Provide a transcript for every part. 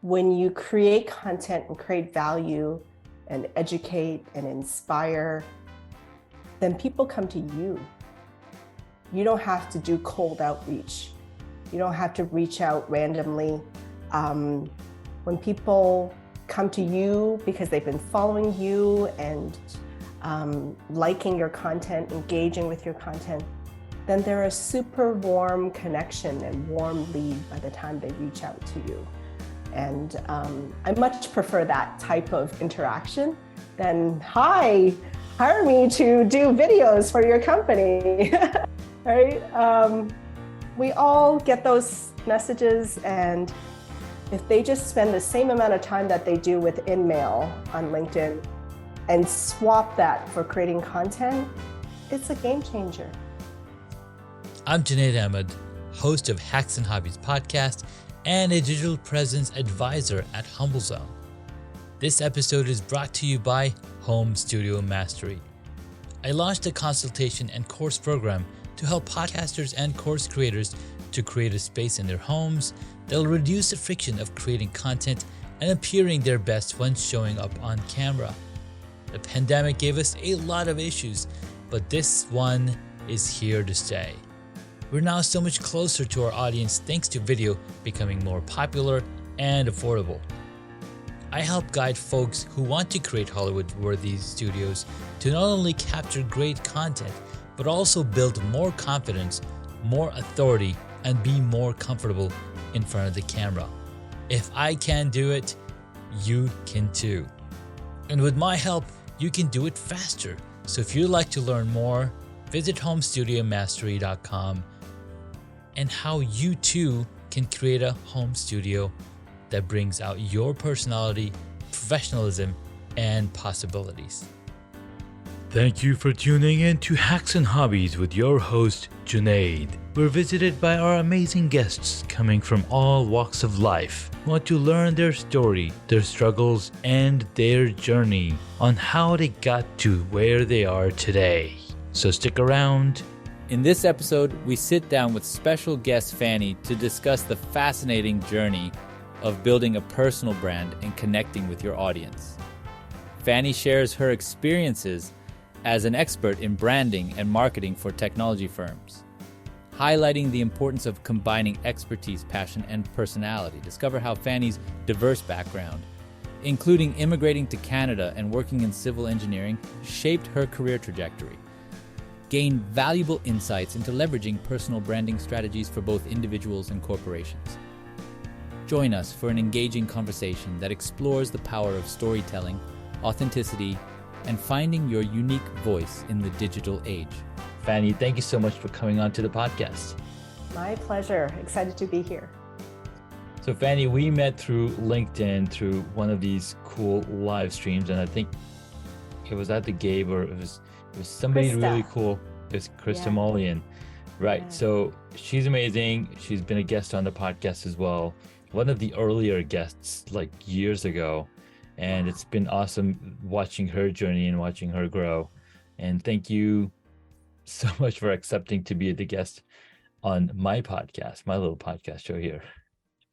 when you create content and create value and educate and inspire, then people come to you. You don't have to do cold outreach. You don't have to reach out randomly. When people come to you because they've been following you and liking your content, engaging with your content, then they're a super warm connection and warm lead by the time they reach out to you. And I much prefer that type of interaction than, hi, hire me to do videos for your company, right? We all get those messages, and if they just spend the same amount of time that they do with InMail on LinkedIn and swap that for creating content, it's a game changer. I'm Junaid Ahmed, host of Hacks and Hobbies podcast and a digital presence advisor at HumbleZone. This episode is brought to you by Home Studio Mastery. I launched a consultation and course program to help podcasters and course creators to create a space in their homes that'll reduce the friction of creating content and appearing their best when showing up on camera. The pandemic gave us a lot of issues, but this one is here to stay. We're now so much closer to our audience thanks to video becoming more popular and affordable. I help guide folks who want to create Hollywood-worthy studios to not only capture great content, but also build more confidence, more authority, and be more comfortable in front of the camera. If I can do it, you can too. And with my help, you can do it faster. So if you'd like to learn more, visit homestudiomastery.com and how you too can create a home studio that brings out your personality, professionalism, and possibilities. Thank you for tuning in to Hacks and Hobbies with your host, Junaid. We're visited by our amazing guests coming from all walks of life who want to learn their story, their struggles, and their journey on how they got to where they are today. So stick around. In this episode, we sit down with special guest Fanny to discuss the fascinating journey of building a personal brand and connecting with your audience. Fanny shares her experiences as an expert in branding and marketing for technology firms, highlighting the importance of combining expertise, passion, and personality. Discover how Fanny's diverse background, including immigrating to Canada and working in civil engineering, shaped her career trajectory. Gain valuable insights into leveraging personal branding strategies for both individuals and corporations. Join us for an engaging conversation that explores the power of storytelling, authenticity, and finding your unique voice in the digital age. Fanny, thank you so much for coming on to the podcast. My pleasure. Excited to be here. So Fanny, we met through LinkedIn through one of these cool live streams, and I think it was at the Gabe, or it was somebody Krista. really cool. It was Krista Mullian. Right. Yeah. So she's amazing. She's been a guest on the podcast as well. One of the earlier guests like years ago. And It's been awesome watching her journey and watching her grow. And thank you so much for accepting to be the guest on my podcast, my little podcast show here.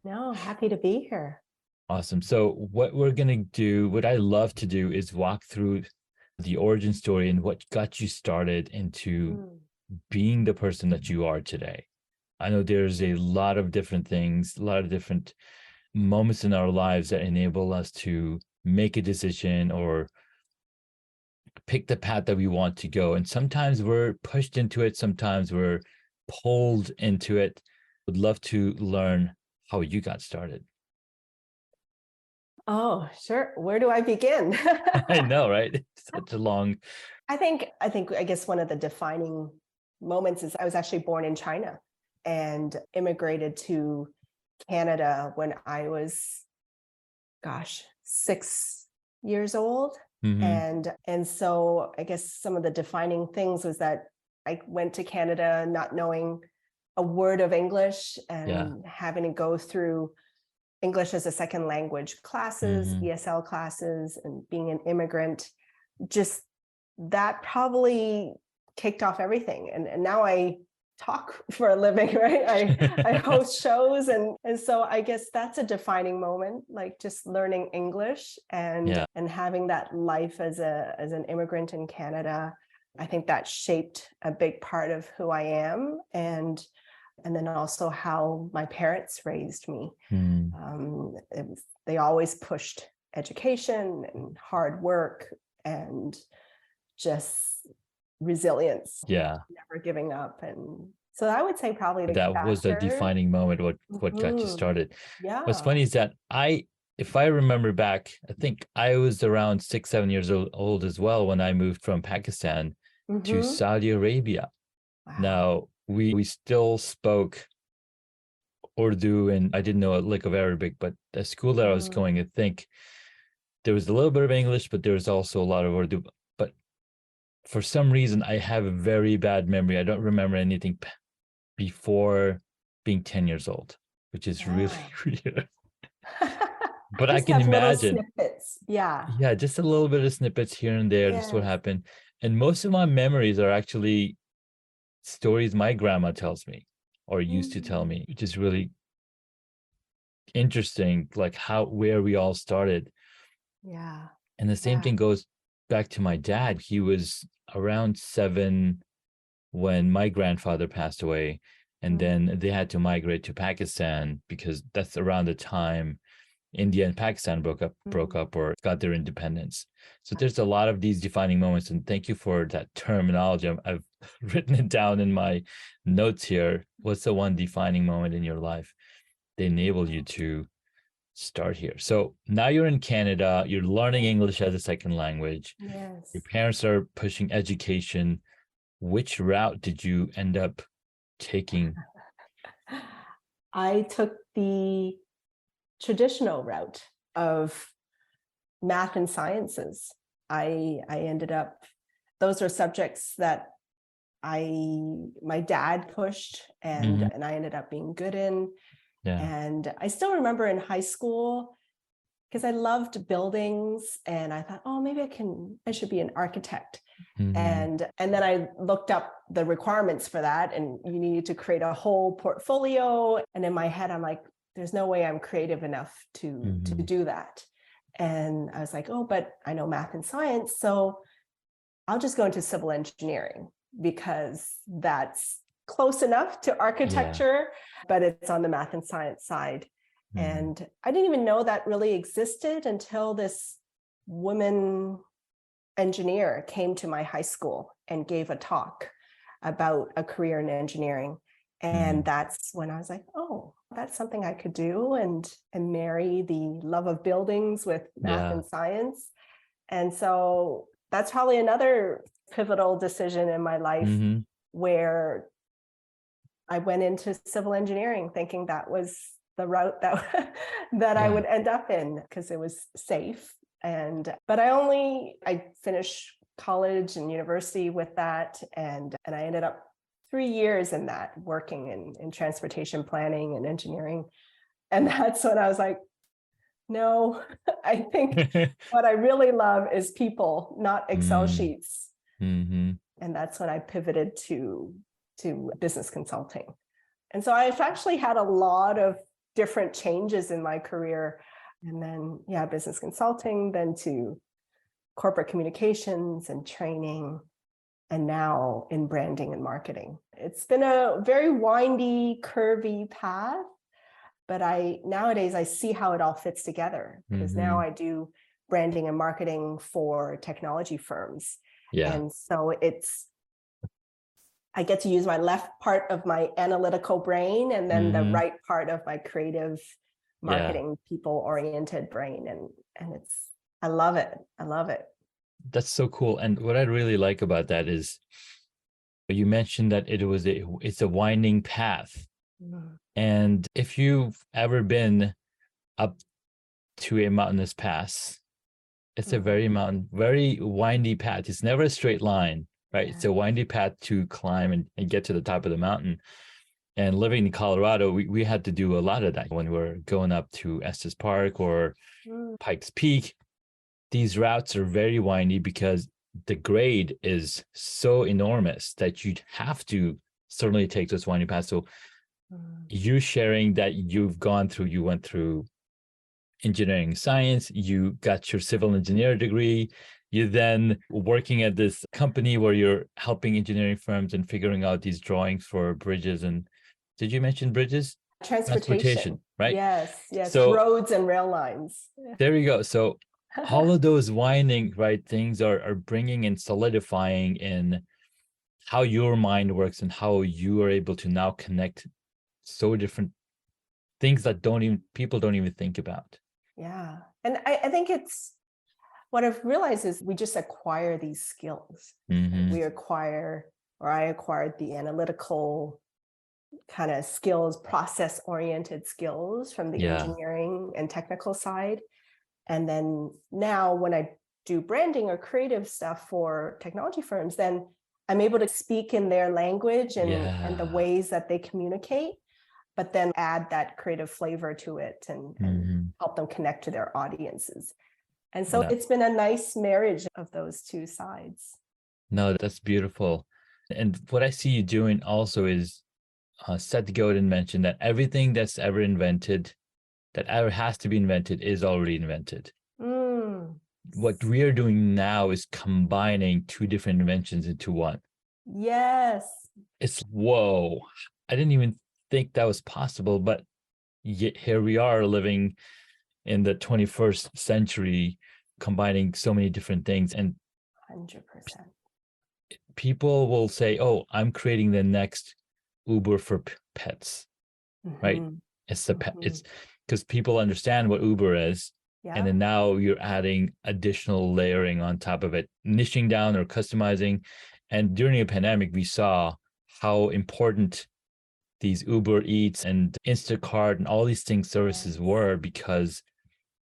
No, happy to be here. Awesome. So what we're going to do, what I love to do is walk through the origin story and what got you started into being the person that you are today. I know there's a lot of different things, a lot of different moments in our lives that enable us to make a decision or pick the path that we want to go. And sometimes we're pushed into it. Sometimes we're pulled into it. Would love to learn how you got started. Oh, sure. Where do I begin? I know, right? It's such a long. I guess one of the defining moments is I was actually born in China and immigrated to Canada when I was, 6 years old. Mm-hmm. And so I guess some of the defining things was that I went to Canada not knowing a word of English and having to go through English as a second language classes, ESL classes, and being an immigrant, just that probably kicked off everything. And now I talk for a living, right? I host shows. And so I guess that's a defining moment, like just learning English and having that life as an immigrant in Canada. I think that shaped a big part of who I am. And then also how my parents raised me. They always pushed education and hard work and just resilience, never giving up. And so I would say probably that was the defining moment, what got you started. What's funny is that if I remember back, I think I was around 6-7 years old as well when I moved from Pakistan to Saudi Arabia. Now we still spoke Urdu, and I didn't know a lick of Arabic, but the school that I was going, I think there was a little bit of English, but there was also a lot of Urdu. But for some reason, I have a very bad memory. I don't remember anything before being 10 years old, which is really weird. But I can imagine. Snippets. Yeah, just a little bit of snippets here and there. That's what happened. And most of my memories are actually stories my grandma tells me or used to tell me, which is really interesting, like where we all started. Yeah. And the same thing goes back to my dad. He was around 7 when my grandfather passed away, and then they had to migrate to Pakistan because that's around the time India and Pakistan broke up or got their independence. So there's a lot of these defining moments, and thank you for that terminology. I've written it down in my notes here. What's the one defining moment in your life that enabled you to start here? So now you're in Canada, you're learning English as a second language. Yes. Your parents are pushing education. Which route did you end up taking? I took the traditional route of math and sciences. I ended up, those are subjects that my dad pushed and I ended up being good in. And I still remember in high school, because I loved buildings and I thought, oh, maybe I should be an architect. And then I looked up the requirements for that, and you needed to create a whole portfolio. And in my head, I'm like, there's no way I'm creative enough to do that. And I was like, oh, but I know math and science, so I'll just go into civil engineering because that's close enough to architecture, but it's on the math and science side. And I didn't even know that really existed until this woman engineer came to my high school and gave a talk about a career in engineering. And that's when I was like, oh, that's something I could do and marry the love of buildings with math and science. And so that's probably another pivotal decision in my life where I went into civil engineering thinking that was the route that I would end up in because it was safe. But I finished college and university with that. And I ended up 3 years in that working in transportation planning and engineering. And that's when I was like, no, I think what I really love is people, not Excel sheets. And that's when I pivoted to business consulting. And so I've actually had a lot of different changes in my career. And then, business consulting, then to corporate communications and training, and now in branding and marketing. It's been a very windy, curvy path, but nowadays I see how it all fits together because now I do branding and marketing for technology firms. And so I get to use my left part of my analytical brain and then the right part of my creative marketing, people-oriented brain. And I love it. I love it. That's so cool. And what I really like about that is you mentioned that it's a winding path. And if you've ever been up to a mountainous pass, it's a very windy path. It's never a straight line, right? It's a windy path to climb and get to the top of the mountain. And living in Colorado, we had to do a lot of that when we were going up to Estes Park or Pikes Peak. These routes are very windy because the grade is so enormous that you'd have to certainly take those winding paths. So you sharing that you went through engineering science, you got your civil engineer degree, you then working at this company where you're helping engineering firms and figuring out these drawings for bridges. And did you mention bridges? Transportation. Right? Yes. So Roads and rail lines. there you go. So all of those winding, right, things are bringing and solidifying in how your mind works and how you are able to now connect so different things that people don't even think about. Yeah. And I think it's what I've realized is we just acquire these skills. Mm-hmm. I acquired the analytical kind of skills, process-oriented skills from the engineering and technical side. And then now when I do branding or creative stuff for technology firms, then I'm able to speak in their language and the ways that they communicate, but then add that creative flavor to it and help them connect to their audiences. And so it's been a nice marriage of those two sides. No, that's beautiful. And what I see you doing also is Seth Godin mentioned that everything that's ever invented, that ever has to be invented, is already invented. What we are doing now is combining two different inventions into one. Yes. It's whoa. I didn't even think that was possible, but yet here we are living in the 21st century, combining so many different things. And 100%. People will say, oh, I'm creating the next Uber for pets, right? It's the pet. It's because people understand what Uber is. And then now you're adding additional layering on top of it, niching down or customizing. And during a pandemic, we saw how important these Uber Eats and Instacart and all these things services were, because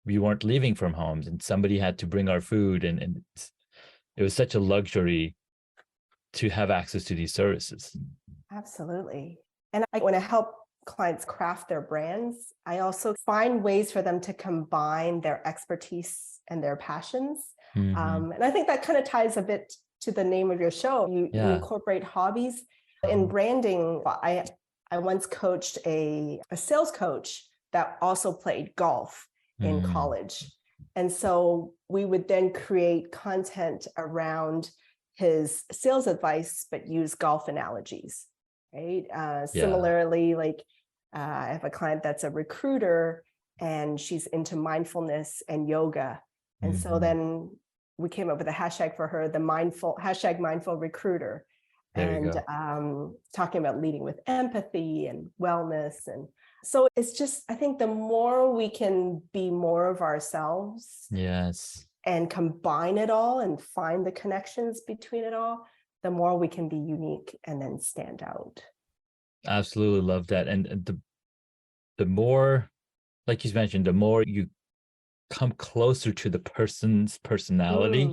we weren't leaving from homes and somebody had to bring our food. And it was such a luxury to have access to these services. Absolutely. And when I help clients craft their brands, I also find ways for them to combine their expertise and their passions. And I think that kind of ties a bit to the name of your show. You incorporate hobbies. In branding, I once coached a sales coach that also played golf in college. And so we would then create content around his sales advice, but use golf analogies, right? Similarly, like I have a client that's a recruiter and she's into mindfulness and yoga. And so then we came up with a hashtag for her, the #mindful recruiter. And talking about leading with empathy and wellness. And so it's just, I think the more we can be more of ourselves and combine it all and find the connections between it all, the more we can be unique and then stand out. Absolutely love that. And the more, like you mentioned, the more you come closer to the person's personality,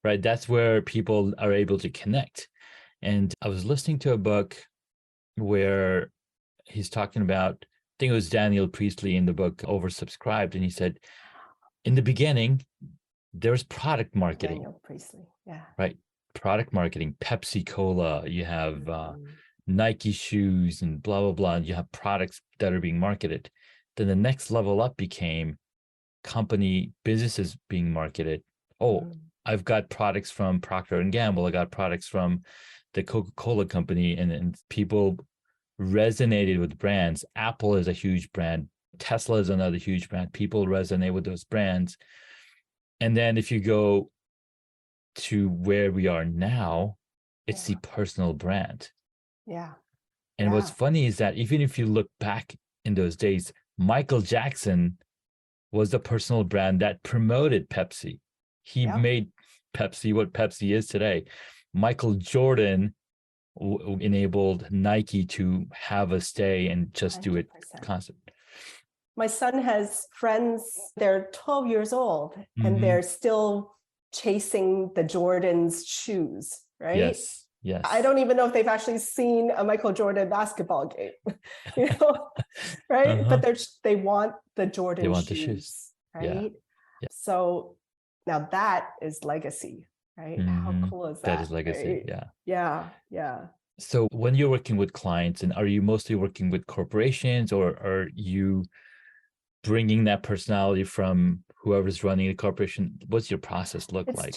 right? That's where people are able to connect. And I was listening to a book where he's talking about, I think it was Daniel Priestley in the book, Oversubscribed. And he said, in the beginning, there's product marketing. Daniel Priestley, right? Product marketing, Pepsi Cola, you have Nike shoes and blah, blah, blah. And you have products that are being marketed. Then the next level up became businesses being marketed. Oh, I've got products from Procter & Gamble. I got products from the Coca-Cola company, and people resonated with brands. Apple is a huge brand. Tesla is another huge brand. People resonate with those brands. And then if you go to where we are now, it's the personal brand. And what's funny is that even if you look back in those days, Michael Jackson was the personal brand that promoted Pepsi. He made Pepsi what Pepsi is today. Michael Jordan enabled Nike to have a stay and just 100%. Do it constant. My son has friends, they're 12 years old and they're still chasing the Jordan's shoes, right? Yes. I don't even know if they've actually seen a Michael Jordan basketball game, right? But they want the Jordan shoes, right? So now that is legacy, right? How cool is that? That is legacy, right? Yeah. So when you're working with clients, and are you mostly working with corporations, or are you bringing that personality from whoever's running the corporation? What's your process look It's like?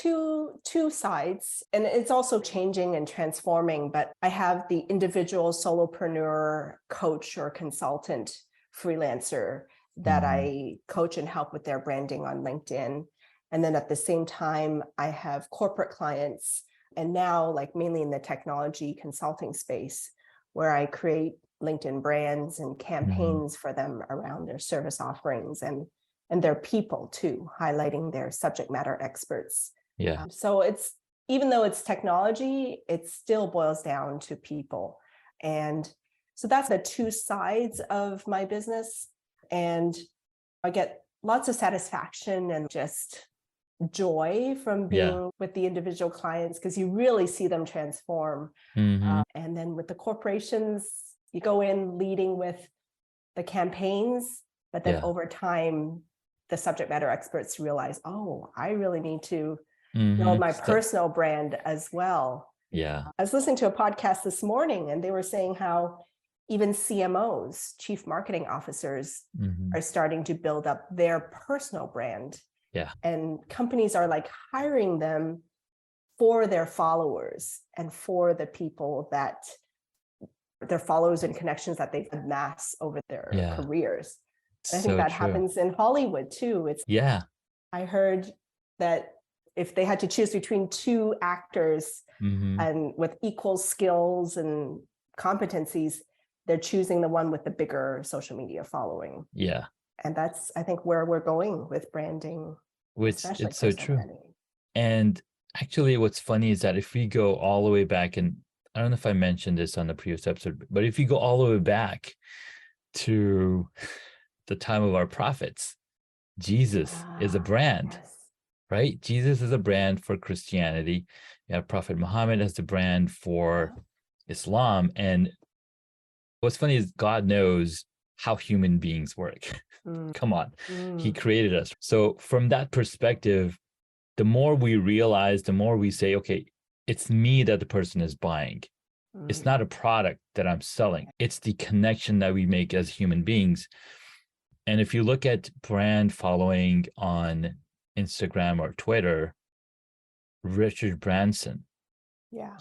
two sides, and it's also changing and transforming, but I have the individual solopreneur coach or consultant freelancer that I coach and help with their branding on LinkedIn. And then at the same time, I have corporate clients, and now like mainly in the technology consulting space, where I create LinkedIn brands and campaigns for them around their service offerings and their people too, highlighting their subject matter experts. Yeah. So it's, even though it's technology, it still boils down to people. And so that's the two sides of my business. And I get lots of satisfaction and just joy from being with the individual clients, because you really see them transform. And then with the corporations, you go in leading with the campaigns, but then over time, the subject matter experts realize, oh, I really need to build my personal brand as well. Yeah. I was listening to a podcast this morning, and they were saying how even CMOs, chief marketing officers, are starting to build up their personal brand. Yeah. And companies are like hiring them for their followers and for the people that their followers and connections that they've amassed over their careers. And I think that happens in Hollywood too. I heard that if they had to choose between two actors and with equal skills and competencies, they're choosing the one with the bigger social media following. Yeah. And that's, I think, where we're going with branding. Which it's so true. Branding. And actually, what's funny is that if we go all the way back, and I don't know if I mentioned this on the previous episode, but if you go all the way back to the time of our prophets, Jesus is a brand, right? Jesus is a brand for Christianity. You have Prophet Muhammad as the brand for Islam. And what's funny is God knows how human beings work. Come on. He created us. So from that perspective, the more we realize, the more we say, okay, it's me that the person is buying. It's not a product that I'm selling. It's the connection that we make as human beings. And if you look at brand following on Instagram or Twitter, Richard Branson,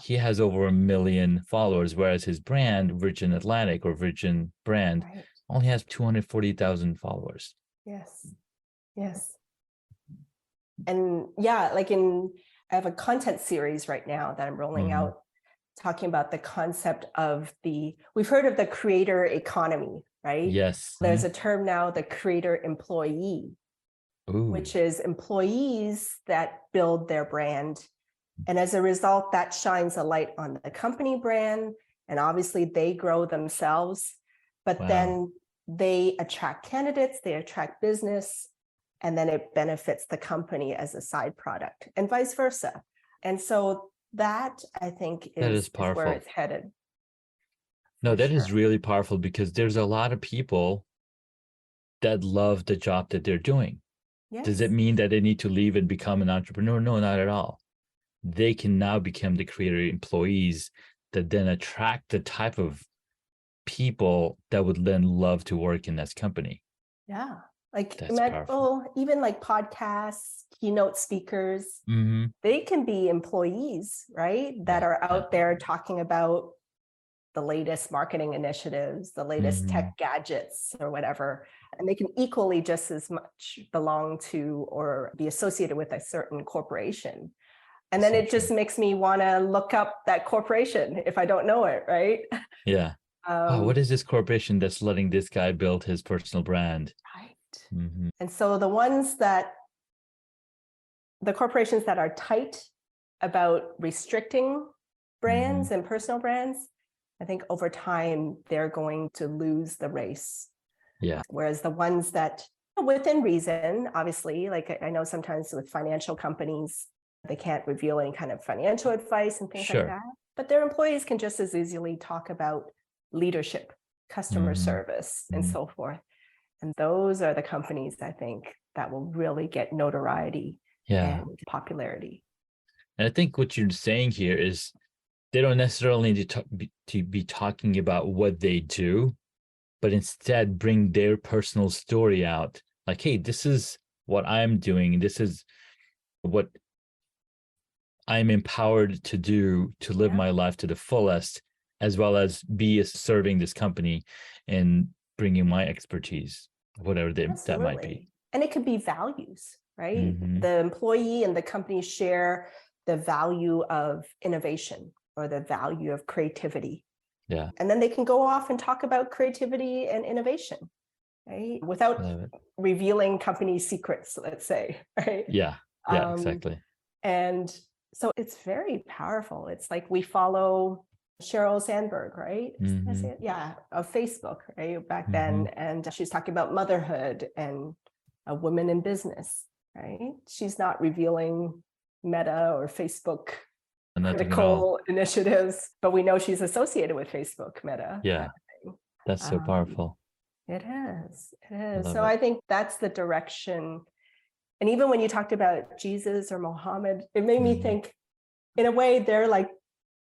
he has over 1 million followers, whereas his brand, Virgin Atlantic or Virgin brand, only has 240,000 followers. Yes. And like I have a content series right now that I'm rolling out, talking about the concept of we've heard of the creator economy, right? Yes. There's a term now, the creator employee, which is employees that build their brand. And as a result, that shines a light on the company brand. And obviously they grow themselves, but then they attract candidates, they attract business, and then it benefits the company as a side product and vice versa. And so that, I think, is where it's headed. No, that is really powerful, because there's a lot of people that love the job that they're doing. Does it mean that they need to leave and become an entrepreneur? No, not at all. They can now become the creator employees that then attract the type of people that would then love to work in this company. Like even like podcasts, keynote speakers, they can be employees, right? That are out there talking about the latest marketing initiatives, the latest tech gadgets or whatever. And they can equally just as much belong to or be associated with a certain corporation. And then it just makes me want to look up that corporation if I don't know it, right? Yeah. What is this corporation that's letting this guy build his personal brand? Right. And so the corporations that are tight about restricting brands and personal brands, I think over time they're going to lose the race. Whereas the ones that, within reason, obviously, like I know sometimes with financial companies, they can't reveal any kind of financial advice and things like that, but their employees can just as easily talk about leadership, customer service, and so forth. And those are the companies, I think, that will really get notoriety and popularity. And I think what you're saying here is they don't necessarily need to be talking about what they do, but instead bring their personal story out. Like, hey, this is what I'm doing. This is what I'm empowered to do to live my life to the fullest, as well as be serving this company and bringing my expertise, whatever that might be. And it could be values, right? Mm-hmm. The employee and the company share the value of innovation or the value of creativity. Yeah. And then they can go off and talk about creativity and innovation, right? Without revealing company secrets, let's say, right? Yeah, exactly. And so it's very powerful. It's like we follow Sheryl Sandberg, right? Mm-hmm. Yeah, of Facebook, right? Back then. And she's talking about motherhood and a woman in business, right? She's not revealing Meta or Facebook critical initiatives, but we know she's associated with Facebook, Meta. Yeah, that's so powerful. It is. So I think that's the direction. And even when you talked about Jesus or Muhammad, it made me think, in a way, they're like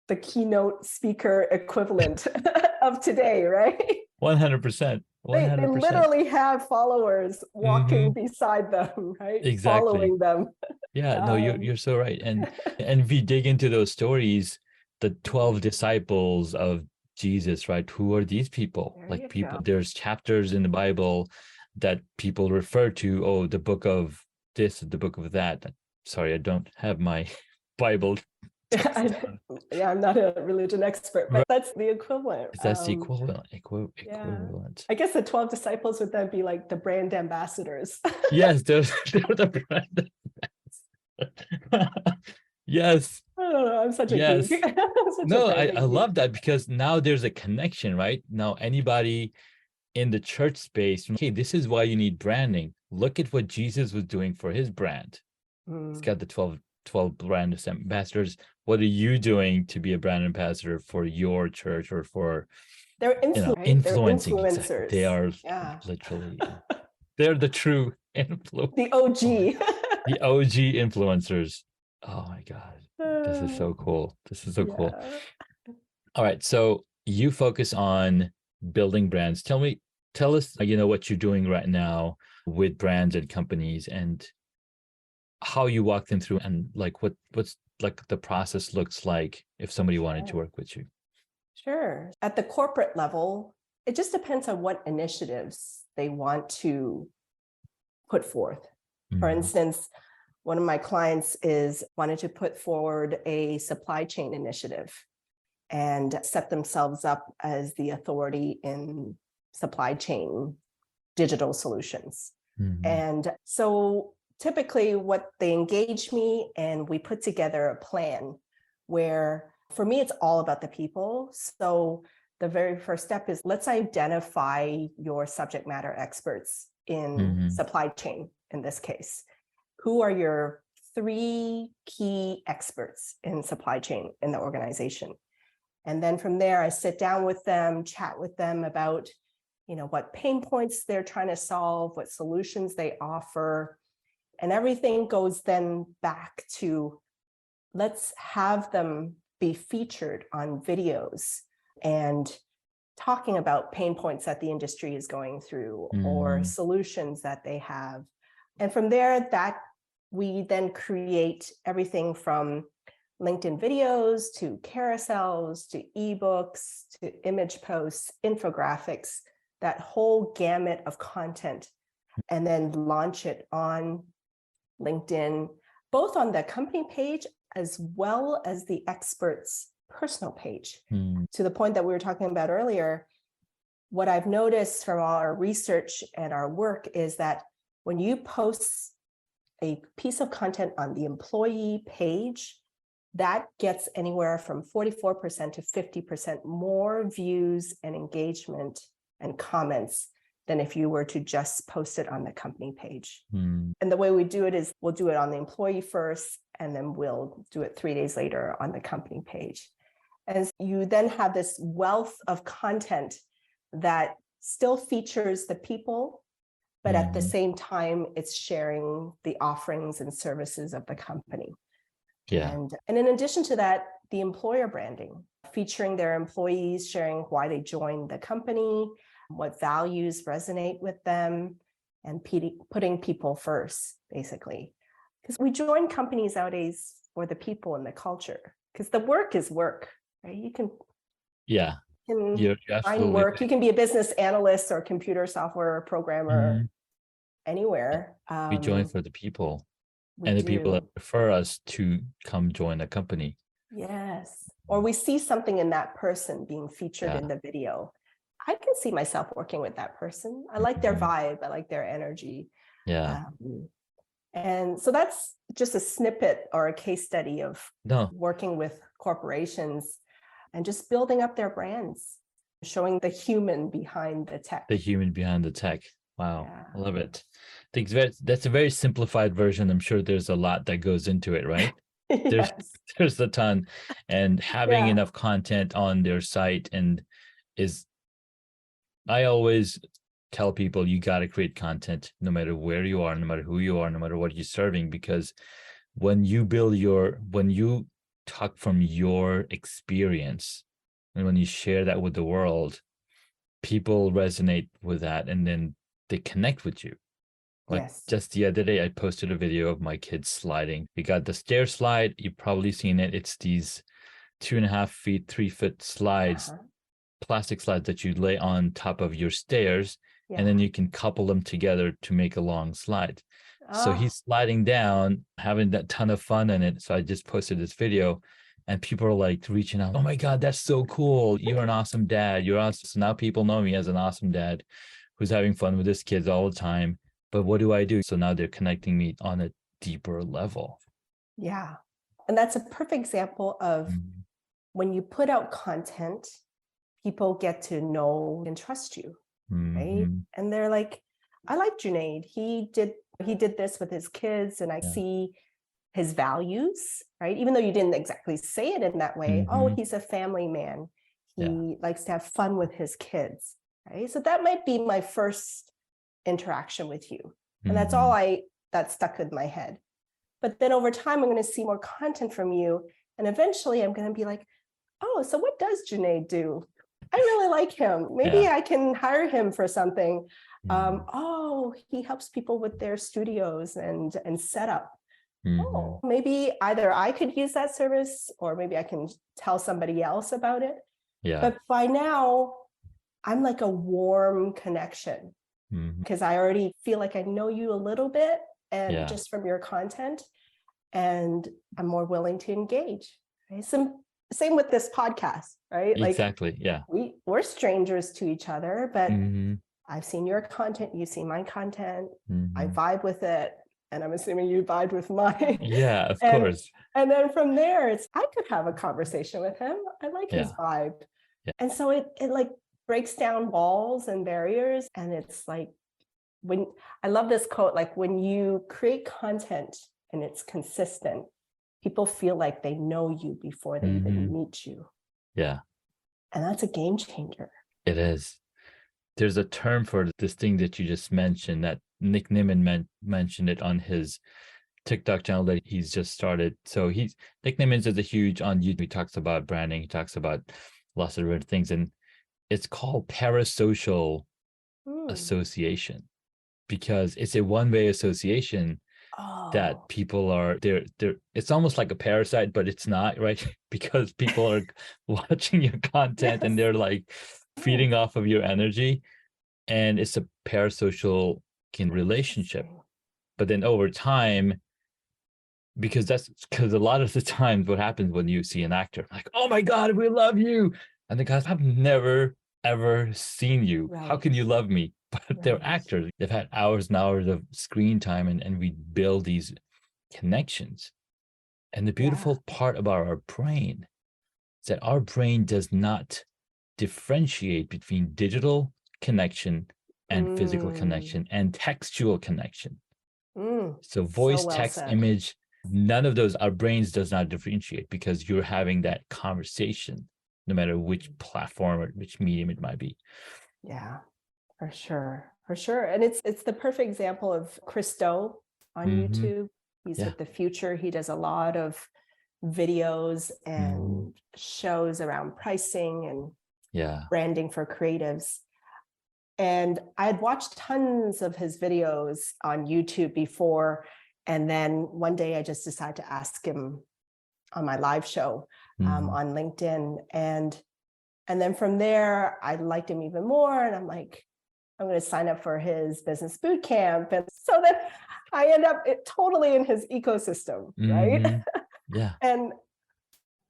the keynote speaker equivalent of today, right? 100%. They literally have followers walking beside them, right? Exactly. Following them. Yeah, no, you're so right. And if we dig into those stories, the 12 disciples of Jesus, right? Who are these people? Like people, there's chapters in the Bible that people refer to, oh, the book of this, the book of that. Sorry, I don't have my Bible. I'm not a religion expert, but that's the equivalent. That's the equivalent. I guess the 12 disciples would then be like the brand ambassadors. Yes, they're the brand ambassadors. Yes. I don't know. I'm such a geek. I love that, because now there's a connection, right? Now anybody in the church space, okay, this is why you need branding. Look at what Jesus was doing for his brand. He's got the 12 brand ambassadors. What are you doing to be a brand ambassador for your church or for influencing? Influencers. They are literally they're the true influencers. The OG. The OG influencers. Oh my God. This is so cool. Cool. All right. So you focus on building brands. Tell us, what you're doing right now with brands and companies, and how you walk them through, and like what's like the process looks like if somebody wanted to work with you. Sure. At the corporate level, it just depends on what initiatives they want to put forth. For instance, one of my clients wanted to put forward a supply chain initiative and set themselves up as the authority in supply chain digital solutions. And so typically what they engage me, and we put together a plan where, for me, it's all about the people. So the very first step is, let's identify your subject matter experts in supply chain, in this case. Who are your 3 key experts in supply chain in the organization? And then from there, I sit down with them, chat with them about, what pain points they're trying to solve, what solutions they offer. And everything goes then back to, let's have them be featured on videos and talking about pain points that the industry is going through or solutions that they have. And from there, we then create everything from LinkedIn videos to carousels to ebooks to image posts, infographics, that whole gamut of content, and then launch it on LinkedIn, both on the company page as well as the expert's personal page. To the point that we were talking about earlier, what I've noticed from all our research and our work is that when you post a piece of content on the employee page, that gets anywhere from 44% to 50% more views and engagement and comments than if you were to just post it on the company page. And the way we do it is, we'll do it on the employee first, and then we'll do it 3 days later on the company page. And you then have this wealth of content that still features the people, but at the same time, it's sharing the offerings and services of the company. And in addition to that, the employer branding, featuring their employees, sharing why they joined the company, what values resonate with them, and putting people first, basically. Because we join companies nowadays for the people and the culture, because the work is work, right? You can you're find absolutely work. right. You can be a business analyst or computer software programmer anywhere. We join for the people We and the people that do. prefer us to come join a company. Yes. Or we see something in that person being featured in the video. I can see myself working with that person. I like their vibe. I like their energy. Yeah. And so that's just a snippet or a case study of No. working with corporations and just building up their brands, showing the human behind the tech. The human behind the tech. Wow. Yeah. I love it. I think that's a very simplified version. I'm sure there's a lot that goes into it, right? Yes. There's a ton. And having enough content on their site I always tell people you got to create content no matter where you are, no matter who you are, no matter what you're serving, because when you talk from your experience and when you share that with the world, people resonate with that and then they connect with you. Like just the other day, I posted a video of my kids sliding. We got the stair slide. You've probably seen it. It's these 2.5 feet, 3 foot slides, plastic slides that you lay on top of your stairs, and then you can couple them together to make a long slide. So he's sliding down, having that ton of fun in it. So I just posted this video and people are like reaching out. Oh my God, that's so cool. You're an awesome dad. You're awesome. So now people know me as an awesome dad who's having fun with his kids all the time. But what do I do? So now they're connecting me on a deeper level. Yeah. And that's a perfect example of when you put out content, people get to know and trust you, right? And they're like, I like Junaid. He did this with his kids and I see his values, right? Even though you didn't exactly say it in that way. Oh, he's a family man. He likes to have fun with his kids, right? So that might be my first interaction with you. And that's all that stuck in my head. But then over time, I'm going to see more content from you. And eventually I'm going to be like, oh, so what does Junaid do? I really like him. Maybe I can hire him for something. Oh, he helps people with their studios and setup. Oh, maybe either I could use that service or maybe I can tell somebody else about it. But by now, I'm like a warm connection because I already feel like I know you a little bit and just from your content, and I'm more willing to engage. Right? Same with this podcast, right? Exactly. Like we're strangers to each other, but I've seen your content, you've seen my content, I vibe with it, and I'm assuming you vibe with mine. Yeah, of course. And then from there, I could have a conversation with him. I like his vibe. And so it like breaks down walls and barriers. And it's like, I love this quote, like when you create content and it's consistent, people feel like they know you before they even meet you. Yeah. And that's a game changer. It is. There's a term for this thing that you just mentioned that Nick Nimmin mentioned it on his TikTok channel that he's just started. So Nick Nimmin is a huge on YouTube. He talks about branding. He talks about lots of different things. And it's called parasocial association because it's a one-way association that people are they're it's almost like a parasite, but it's not, right? Because people are watching your content and they're like feeding off of your energy, and it's a parasocial relationship. But then over time, because a lot of the times what happens when you see an actor like, oh my God, we love you, and the guys, I've never ever seen you. How can you love me? But they're actors. They've had hours and hours of screen time, and we build these connections. And the beautiful part about our brain is that our brain does not differentiate between digital connection and physical connection and textual connection. So voice, text, image, none of those, our brains does not differentiate because you're having that conversation, no matter which platform or which medium it might be. Yeah, for sure. For sure. And it's the perfect example of Christo on YouTube. He's with The Future. He does a lot of videos and shows around pricing and branding for creatives. And I had watched tons of his videos on YouTube before. And then one day I just decided to ask him on my live show on LinkedIn. And then from there, I liked him even more. And I'm like, I'm going to sign up for his business boot camp. And so then I end up totally in his ecosystem, right? Yeah. And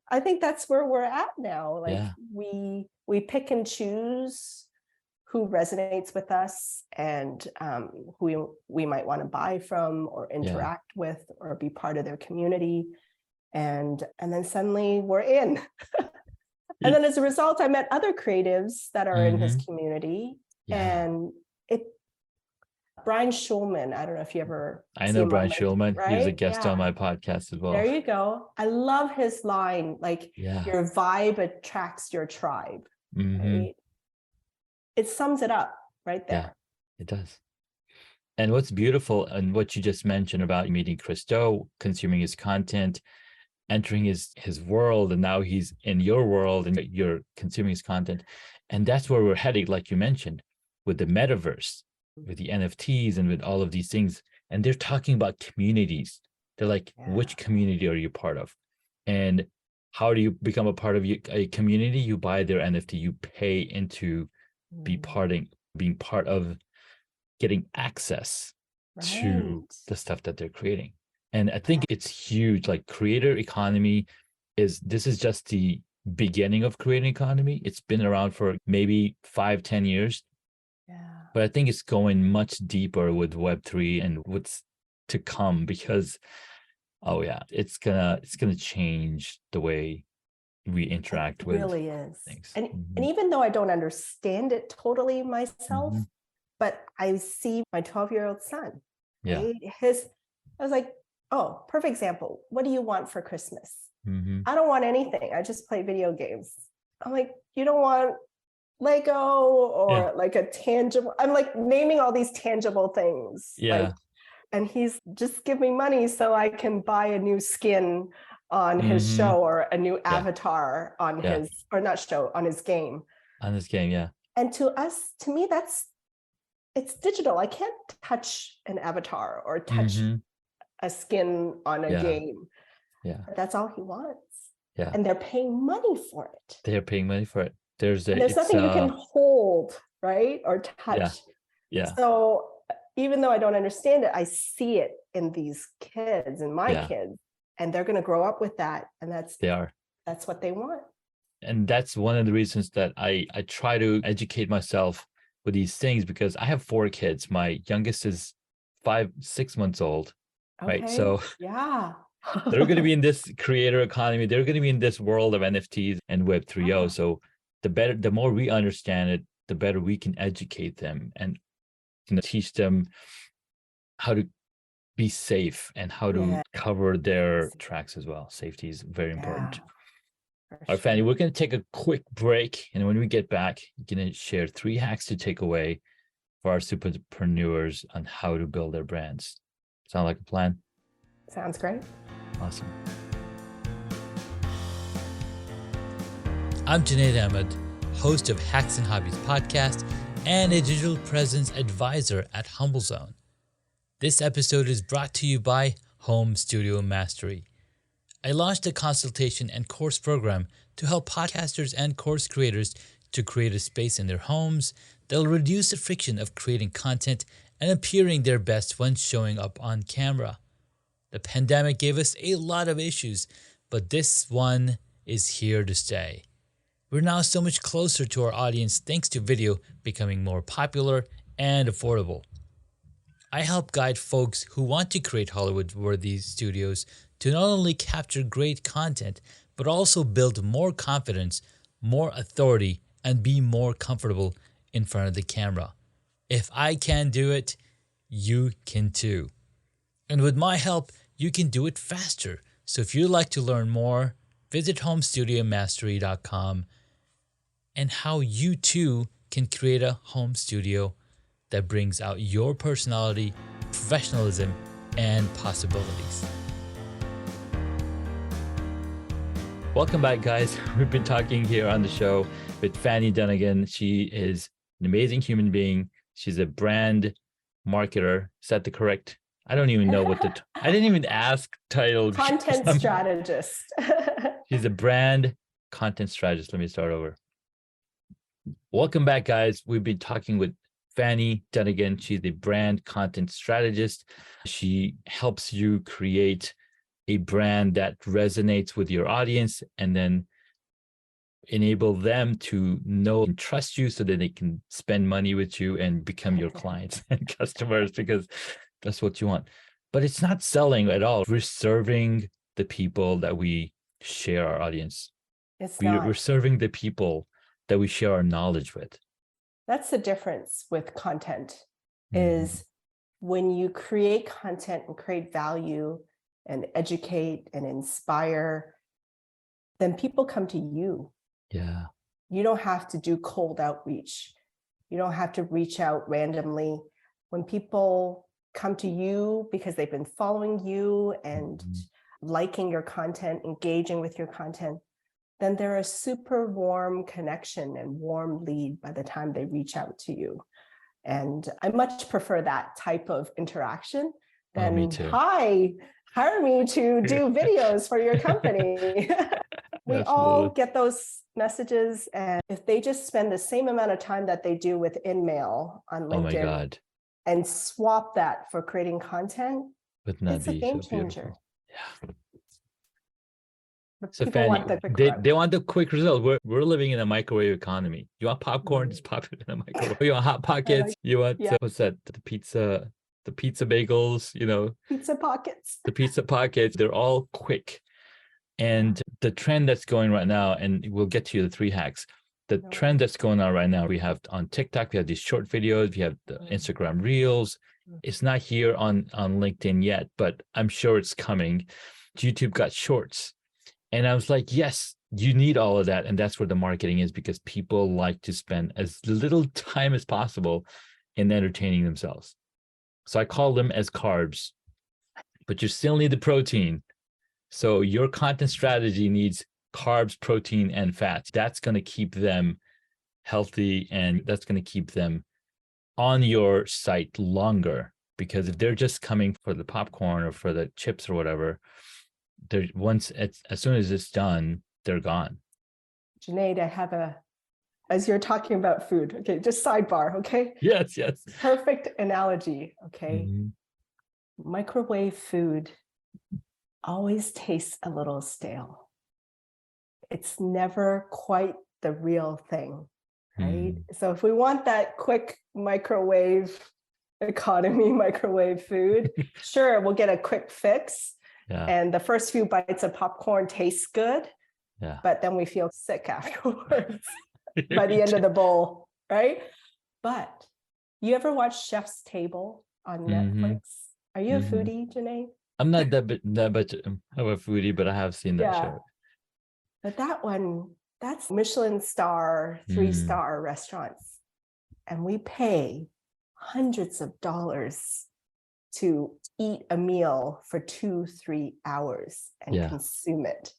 I think that's where we're at now. Like we pick and choose who resonates with us and who we might want to buy from or interact with or be part of their community. And then suddenly we're in. And then as a result, I met other creatives that are in his community. And Brian Schulman, I don't know if you ever I know Brian him, Schulman. right? He was a guest on my podcast as well. There you go. I love his line, like your vibe attracts your tribe. Right? It sums it up right there. Yeah, it does. And what's beautiful and what you just mentioned about meeting Christo, consuming his content, entering his world, and now he's in your world and you're consuming his content. And that's where we're heading, like you mentioned, with the metaverse, with the NFTs and with all of these things. And they're talking about communities. They're like, which community are you part of? And how do you become a part of a community? You buy their NFT, you pay into being part of getting access to the stuff that they're creating. And I think it's huge. Like creator economy this is just the beginning of creator economy. It's been around for maybe 5-10 years. But I think it's going much deeper with Web3 and what's to come, because it's gonna change the way we interact with really is things. And even though I don't understand it totally myself, but I see my 12-year-old son. Right? I was like, oh, perfect example. What do you want for Christmas? I don't want anything. I just play video games. I'm like, you don't want Lego or like a tangible. I'm like naming all these tangible things. Like, and he's just give me money so I can buy a new skin on his show or a new avatar on his, or not show, on his game. On his game, And to me, it's digital. I can't touch an avatar or touch a skin on a game. But that's all he wants. And they're paying money for it. They're paying money for it. There's nothing you can hold, right? Or touch. So even though I don't understand it, I see it in these kids and my kids, and they're going to grow up with that. And that's what they want. And that's one of the reasons that I try to educate myself with these things, because I have 4 kids. My youngest is 6 months old. Right. So they're going to be in this creator economy. They're going to be in this world of NFTs and Web 3.0. So the more we understand it, the better we can educate them and teach them how to be safe and how to cover their tracks as well. Safety is very important. All right, Fanny, we're going to take a quick break. And when we get back, you're going to share 3 hacks to take away for our superpreneurs on how to build their brands. Sound like a plan? Sounds great. Awesome. I'm Junaid Ahmed, host of Hacks and Hobbies podcast and a digital presence advisor at HumbleZone. This episode is brought to you by Home Studio Mastery. I launched a consultation and course program to help podcasters and course creators to create a space in their homes that will reduce the friction of creating content and appearing their best when showing up on camera. The pandemic gave us a lot of issues, but this one is here to stay. We're now so much closer to our audience thanks to video becoming more popular and affordable. I help guide folks who want to create Hollywood-worthy studios to not only capture great content, but also build more confidence, more authority, and be more comfortable in front of the camera. If I can do it, you can too. And with my help, you can do it faster. So if you'd like to learn more, visit homestudiomastery.com and how you too can create a home studio that brings out your personality, professionalism, and possibilities. Welcome back, guys. We've been talking here on the show with Fanny Dunagan. She is an amazing human being. She's a brand marketer. Is that the correct? I don't even know what I didn't even ask title. Content strategist. She's a brand content strategist. Let me start over. Welcome back, guys. We've been talking with Fanny Dunagan. She's the brand content strategist. She helps you create a brand that resonates with your audience and then enable them to know and trust you so that they can spend money with you and become your clients and customers, because that's what you want. But it's not selling at all. We're serving the people that we share our audience. We're serving the people that we share our knowledge with. That's the difference with content, is when you create content and create value and educate and inspire, then people come to you. Yeah. You don't have to do cold outreach. You don't have to reach out randomly. When people come to you because they've been following you and liking your content, engaging with your content, then they're a super warm connection and warm lead by the time they reach out to you. And I much prefer that type of interaction than, me too. Hi, hire me to do videos for your company. We all get those messages, and if they just spend the same amount of time that they do with InMail on LinkedIn, oh my God, and swap that for creating content, it's a game changer. Yeah. But So people Fanny, want the quick they want the quick result. We're living in a microwave economy. You want popcorn? It's popular in a microwave. You want hot pockets? You want what's that? The pizza bagels. Pizza pockets. The pizza pockets. They're all quick. And the trend that's going right now, and we'll get to the 3 hacks. The trend that's going on right now, we have on TikTok, we have these short videos, we have the Instagram Reels. It's not here on LinkedIn yet, but I'm sure it's coming. YouTube got shorts. And I was like, yes, you need all of that. And that's where the marketing is, because people like to spend as little time as possible in entertaining themselves. So I call them as carbs, but you still need the protein. So your content strategy needs carbs, protein, and fats. That's going to keep them healthy, and that's going to keep them on your site longer. Because if they're just coming for the popcorn or for the chips or whatever, as soon as it's done, they're gone. Junaid, I have as you're talking about food, okay, just sidebar, okay? Yes. Perfect analogy, okay? Microwave food always tastes a little stale. It's never quite the real thing, right? So if we want that quick microwave economy, microwave food, sure, we'll get a quick fix. And the first few bites of popcorn taste good, but then we feel sick afterwards by the end of the bowl, right? But you ever watch Chef's Table on Netflix? Are you a foodie, Junaid? I'm not that much of a foodie, but I have seen that show. But that one, that's Michelin star, 3-star restaurants. And we pay hundreds of dollars to eat a meal for 2-3 hours and consume it.